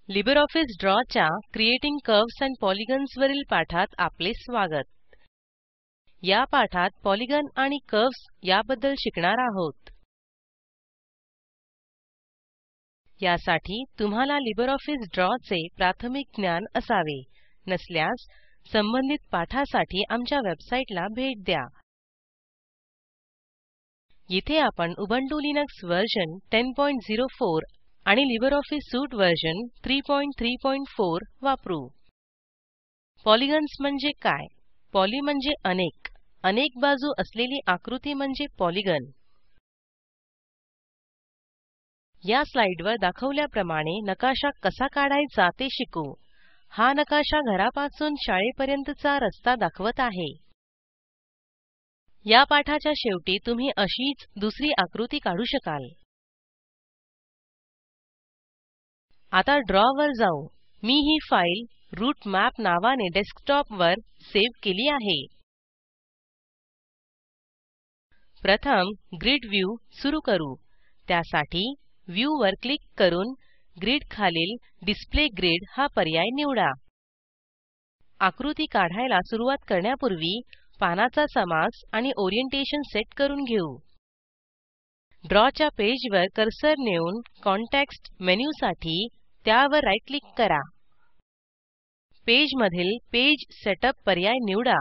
LibreOffice draw च्या creating curves end polygons वरील पाठात आपले स्वागत. या पाठात पॉलिगॉन आणि कर्व्स याबद्दल शिकणार आहोत. यासाठी तुम्हाला लिब्रिऑफिस ड्रॉ चे प्राथमिक ज्ञान असावे. नसल्यास संबंधित पाठासाठी आमच्या वेबसाईटला भेट द्या. येथे आपण उबुंटू लिनक्स वर्जन 1004 आणि लिब्रिऑफिस सूट वर्जन 334 वापरू. पॉलिगॉन्स म्हणजे काय? पॉली म्हणजे अनेक बाजू असलेली आकृती म्हणजे पॉलिगॉन. या स्लाइडवर दाखवल्याप्रमाणे नकाशा कसा काढायचा ते शिकू. हा नकाशा घरापासून शाळेपर्यंतचा रस्ता दाखवत आहे. या पाठाच्या शेवटी तुम्ही अशीच दुसरी आकृती काढू शकाल. आता ड्रॉ वर जाऊ. मी ही फाईल रूट मॅप नावाने डेस्कटॉप वर सेव्ह केली आहे. प्रथम ग्रिड व्ह्यू सुरू करू. त्यासाठी व्ह्यू वर क्लिक करून ग्रिड खालील डिस्प्ले ग्रिड हा पर्याय निवडा. आकृती काढायला सुरुवात करण्यापूर्वी पानाचा समास आणि ओरिएंटेशन सेट करून घेऊ. ड्रॉ च्या पेजवर कर्सर नेऊन कॉन्टेक्स्ट मेनू साठी त्यावर राईट क्लिक करा. पेज मधील पेज सेटअप पर्याय निवडा.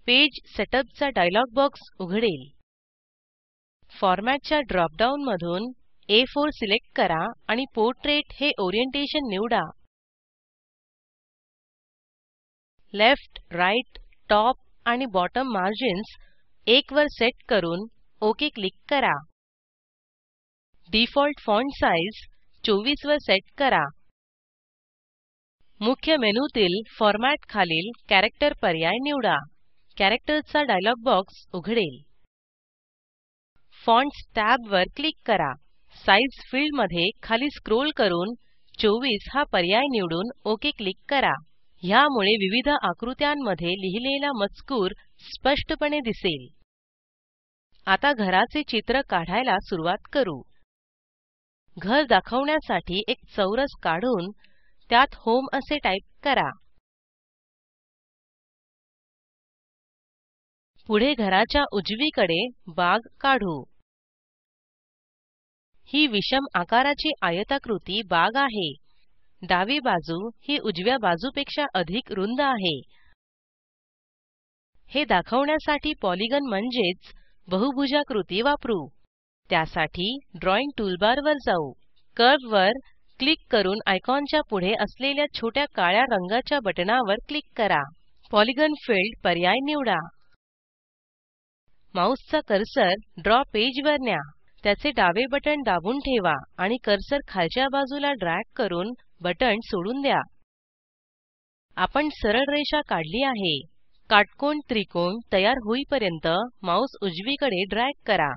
पेज सेटअप चा डायलॉग बॉक्स उघडेल. फॉर्मॅट च्या ड्रॉप डाउन मधून A4 सिलेक्ट करा आणि पोर्ट्रेट हे ओरिएंटेशन निवडा. लेफ्ट, राइट, टॉप आणि बॉटम मार्जिन्स 1 वर सेट करून ओक क्लिक करा. डिफॉल्ट फॉन्ट साइझ 24 वर सेट करा. मुख्य मेनूतील फॉर्मॅट खालील कॅरेक्टर पर्याय निवडा. कॅरेक्टर्सचा डायलॉग बॉक्स उघडेल. फॉन्ट्स टॅब वर क्लिक करा. साइझ फील्ड मध्ये खाली स्क्रोल करून 24 हा पर्याय निवडून ओक क्लिक करा. ह्यामुळे विविध आकृत्यांमध्ये लिहिलेला मजकूर स्पष्टपणे दिसेल. आता घराचे चित्र काढायला सुरुवात करू. घर दाखवण्यासाठी एक चौरस काढून त्यात होम असे टाईप करा. पुढे घराच्या उजवीकडे बाग काढू. ही विषम आकाराची आयताकृती बाग आहे. डावी बाजू ही उजव्या बाजूपेक्षा अधिक रुंद आहे. हे दाखवण्यासाठी पॉलिगॉन म्हणजेच बहुभुजाकृती वापरू. त्यासाठी ड्रॉइंग टूलबार वर जाऊ. कर्व्ह वर क्लिक करून आयकॉनच्या पुढे असलेल्या छोट्या काळ्या रंगाच्या बटणावर क्लिक करा. पॉलिगॉन फिल्ड पर्याय निवडा. माऊसचा कर्सर ड्रॉ पेज वर न्या. त्याचे डावे बटण दाबून ठेवा आणि कर्सर खालच्या बाजूला ड्रॅग करून बटण सोडून द्या. आपण सरळ रेषा काढली आहे. काटकोन त्रिकोण तयार होईपर्यंत माऊस उजवीकडे ड्रॅग करा.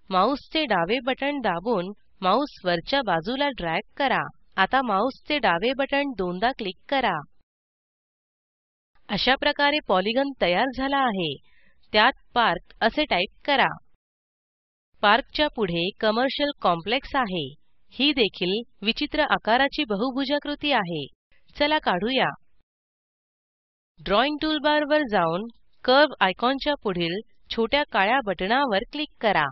माऊसचे डावे बटण दाबून माऊस वरच्या बाजूला ड्रॅग करा. आता माऊसचे डावे बटण दोनदा क्लिक करा. अशा प्रकारे पॉलिगॉन तयार झाला आहे. त्यात पार्क असे टाईप करा. पार्कच्या पुढे कमर्शियल कॉम्प्लेक्स आहे. ही देखील विचित्र आकाराची बहुभुजाकृती आहे. चला काढूया. ड्रॉइंग टूलबार वर जाऊन कर्व्ह आयकॉनच्या पुढील छोट्या काळ्या बटणावर क्लिक करा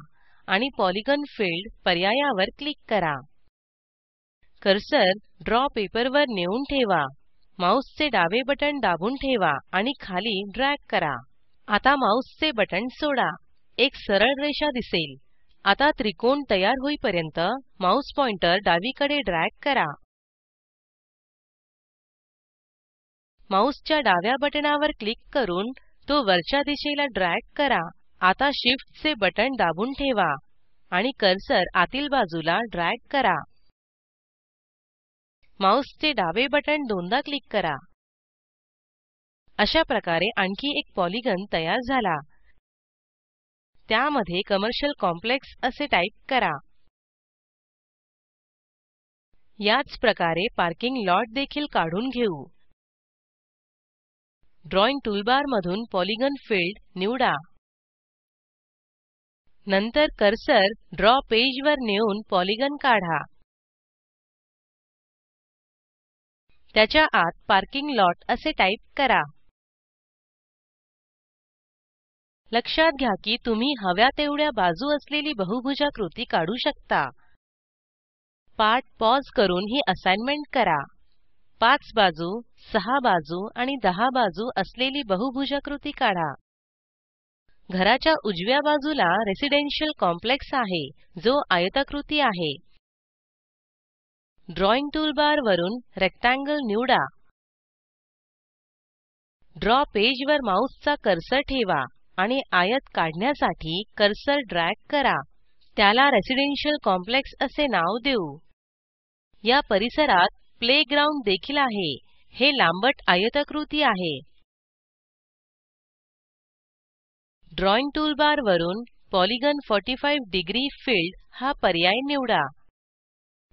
आणि पॉलिगॉन फिल्ड पर्यायावर क्लिक करा. कर्सर ड्रॉ पेपर वर नेऊन ठेवा. माऊसचे डावे बटण दाबून ठेवा आणि खाली ड्रॅग करा. आता माऊसचे बटण सोडा. एक सरळ रेषा दिसेल. आता त्रिकोण तयार होईपर्यंत माऊस पॉइंटर डावीकडे ड्रॅग करा. माऊसच्या डाव्या बटणावर क्लिक करून तो वरच्या दिशेला ड्रॅग करा. आता शिफ्टचे बटण दाबून ठेवा आणि कर्सर आतील बाजूला ड्रॅग करा. माऊसचे डावे बटण दोनदा क्लिक करा. अशा प्रकारे आणखी एक पॉलिगॉन तयार झाला. त्यामध्ये कमर्शियल कॉम्प्लेक्स असे टाईप करा. याच प्रकारे पार्किंग लॉट देखील काढून घेऊ. ड्रॉइंग टूलबार मधून पॉलिगॉन फिल्ड निवडा. नंतर कर्सर ड्रॉ पेज वर नेऊन पॉलिगॉन काढा. त्याच्या आत पार्किंग लॉट असे टाईप करा. लक्षात घ्या की तुम्ही हव्या तेवढ्या बाजू असलेली बहुभुजाकृती काढू शकता. पाठ पॉज करून ही असाइनमेंट करा. 5 बाजू, 6 बाजू आणि 10 बाजू असलेली बहुभुजाकृती काढा. घराच्या उजव्या बाजूला रेसिडेन्शियल कॉम्प्लेक्स आहे जो आयताकृती आहे. ड्रॉइंग टूलबार वरून रेक्टेंगल निवडा. ड्रॉ पेज वर माऊसचा कर्सर ठेवा आणि आयत काढण्यासाठी कर्सर ड्रॅग करा. त्याला रेसिडेन्शियल कॉम्प्लेक्स असे नाव देऊ. या परिसरात प्लेग्राउंड देखील आहे. हे लांबट आयताकृती आहे. ड्रॉइंग टूलबार वरून पॉलिगॉन 45 डिग्री फिल्ड हा पर्याय निवडा.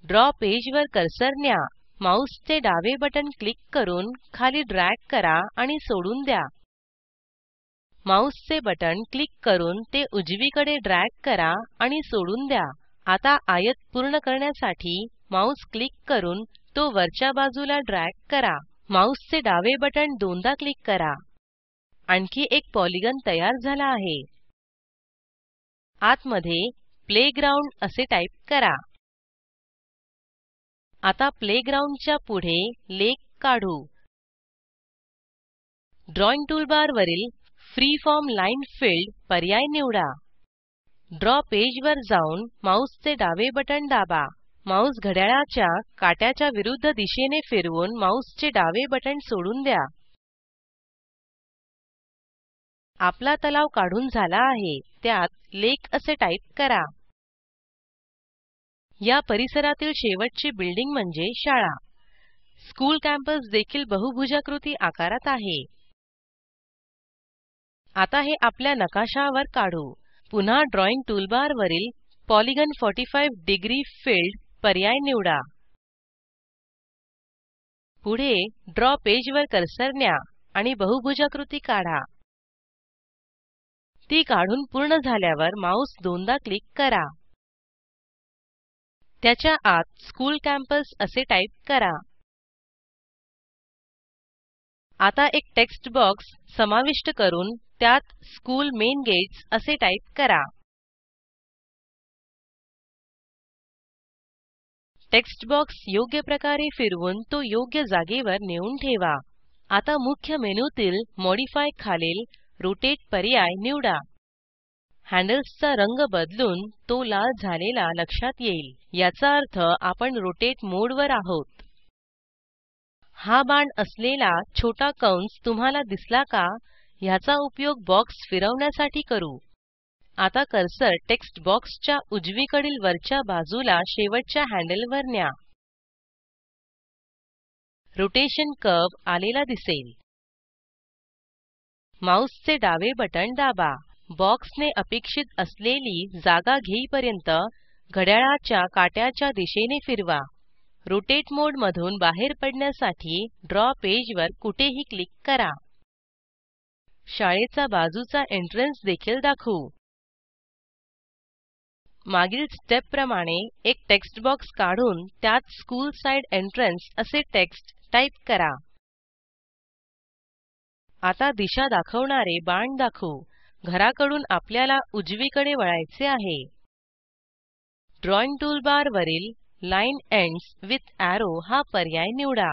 ड्रॉ पेज वर कर्सर न्या. माऊसचे डावे बटण क्लिक करून खाली ड्रॅग करा आणि सोडून द्या. माऊसचे बटण क्लिक करून ते उजवीकडे ड्रॅग करा आणि सोडून द्या. आता आयत पूर्ण करण्यासाठी माऊस क्लिक करून तो वरच्या बाजूला ड्रॅग करा. माऊसचे डावे बटण दोनदा क्लिक करा. आणखी एक पॉलिगॉन तयार झाला आहे. आतमध्ये प्लेग्राउंड असे टाईप करा. आता प्लेग्राउंडच्या पुढे लेक काढू. ड्रॉइंग टूलबार वरील फ्रीफॉर्म लाईन फिल्ड पर्याय निवडा. ड्रॉ पेज वर जाऊन माऊसचे डावे बटण दाबा. माऊस घड्याळाच्या काट्याच्या विरुद्ध दिशेने फिरवून माऊसचे डावे बटण सोडून द्या. आपला तलाव काढून झाला आहे. त्यात लेक असे टाईप करा. या परिसरातील शेवटची बिल्डिंग म्हणजे शाळा. स्कूल कॅम्पस देखील बहुभुजाकृती आकारात आहे. आता हे आपल्या नकाशावर काढू. पुन्हा ड्रॉइंग टूलबार वरील पॉलिगॉन 45 डिग्री फिल्ड पर्याय निवडा. पुढे ड्रॉ पेज वर कर्सर न्या आणि बहुभुजाकृती काढा. ती काढून पूर्ण झाल्यावर माऊस दोनदा क्लिक करा. त्याच्या आत स्कूल कॅम्पस असे टाईप करा. आता एक टेक्स्ट बॉक्स समाविष्ट करून त्यात स्कूल मेन गेट्स असे टाईप करा. टेक्स्ट बॉक्स योग्य प्रकारे फिरवून तो योग्य जागेवर नेऊन ठेवा. आता मुख्य मेनूतील मॉडिफाय खालील रोटेट पर्याय निवडा. हँडल्सचा रंग बदलून तो लाल झालेला लक्षात येईल. याचा अर्थ आपण रोटेट मोडवर आहोत. हा बाण असलेला छोटा कंस तुम्हाला दिसला का? ह्याचा उपयोग बॉक्स फिरवण्यासाठी करू. आता कर्सर टेक्स्ट बॉक्सच्या उजवीकडील वरच्या बाजूला शेवटच्या हँडलवर न्या. रोटेशन कर्व्ह आलेला दिसेल. माऊसचे डावे बटण दाबा. बॉक्सने अपेक्षित असलेली जागा घेईपर्यंत घड्याळाच्या काट्याच्या दिशेने फिरवा. रोटेट मोड मधून बाहेर पडण्यासाठी ड्रॉ पेजवर कुठेही क्लिक करा. शाळेचा बाजूचा एंट्रन्स देखील दाखवू. मागील स्टेप प्रमाणे एक टेक्स्ट बॉक्स काढून त्यात स्कूल साइड एंट्रन्स असे टेक्स्ट टाईप करा. आता दिशा दाखवणारे बाण दाखवू. घराकडून आपल्याला उजवीकडे वळायचे आहे. ड्रॉइंग टूलबार वरील लाईन एंड्स विथ एरो हा पर्याय निवडा.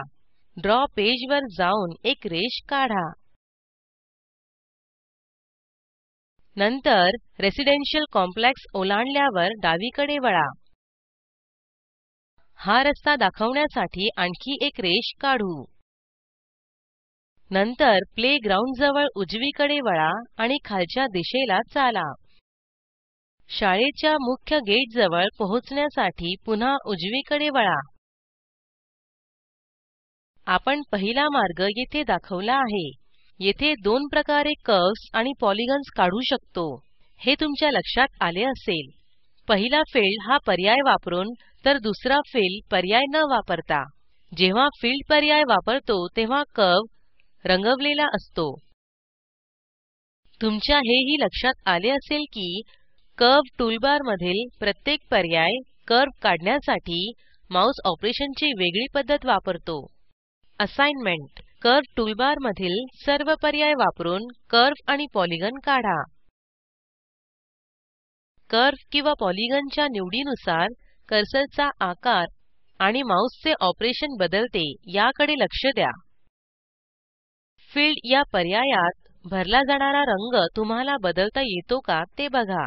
ड्रॉ पेज वर जाऊन एक रेष काढा. नंतर रेसिडेन्शियल कॉम्प्लेक्स ओलांडल्यावर डावीकडे वळा. हा रस्ता दाखवण्यासाठी आणखी एक रेष काढू. नंतर प्लेग्राउंड जवळ उजवीकडे वळा आणि खालच्या दिशेला चाला. शाळेच्या मुख्य गेट जवळ पोहोचण्यासाठी पुन्हा उजवीकडे वळा. आपण पहिला मार्ग येथे दाखवला आहे. येथे दोन प्रकारे कर्व्हज आणि पॉलिगॉन्स काढू शकतो. हे तुमच्या लक्षात आले असेल. पहिला फिल्ड हा पर्याय वापरून तर दुसरा फिल्ड पर्याय न वापरता. जेव्हा फिल्ड पर्याय वापरतो तेव्हा कर्व्ह रंगवलेला असतो. तुमच्या हेही लक्षात आले असेल की कर्व्ह टूलबार मधील प्रत्येक पर्याय कर्व्ह काढण्यासाठी माऊस ऑपरेशनची वेगळी पद्धत वापरतो. असाइनमेंट कर्व्ह टूलबार मधील सर्व पर्याय वापरून कर्व्ह आणि पॉलिगॉन काढा. कर्व्ह किंवा पॉलिगॉनच्या निवडीनुसार कर्सरचा आकार आणि माऊसचे ऑपरेशन बदलते याकडे लक्ष द्या. फिल्ड या पर्यायात भरला जाणारा रंग तुम्हाला बदलता येतो का ते बघा.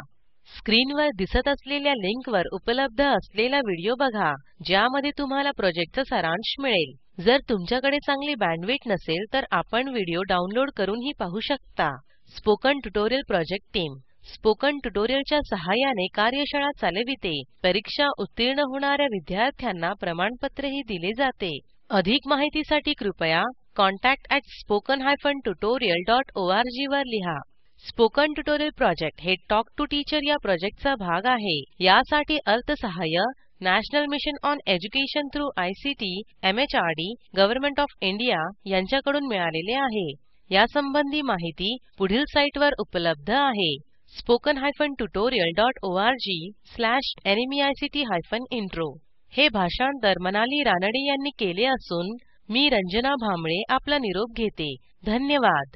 स्क्रीनवर दिसत असलेल्या लिंकवर उपलब्ध असलेला व्हिडिओ बघा, ज्यामध्ये तुम्हाला प्रोजेक्टचा सारांश मिळेल. जर तुमच्याकडे चांगली बँडविड्थ नसेल तर आपण व्हिडिओ डाउनलोड करूनही पाहू शकता. Spoken tutorial project team spoken ट्युटोरियलच्या सहाय्याने कार्यशाळा चालविते. परीक्षा उत्तीर्ण होणाऱ्या विद्यार्थ्यांना प्रमाणपत्रही दिले जाते. अधिक माहितीसाठी कृपया contact@spoken-tutorial.org वर लिहा. स्पोकन ट्युटोरियल प्रोजेक्ट हे टॉक टू टीचर या प्रोजेक्टचा भाग आहे. यासाठी अर्थसहाय्य national mission on education through ICT MHRD government of India यांच्याकडून मिळालेले आहे. यासंबंधी माहिती पुढील साईटवर उपलब्ध आहे. spoken-tutorial.org/nmeict-इंट्रो हे भाषांतर मनाली रानडे यांनी केले असून मी रंजना भांबळे आपला निरोप घेते. धन्यवाद.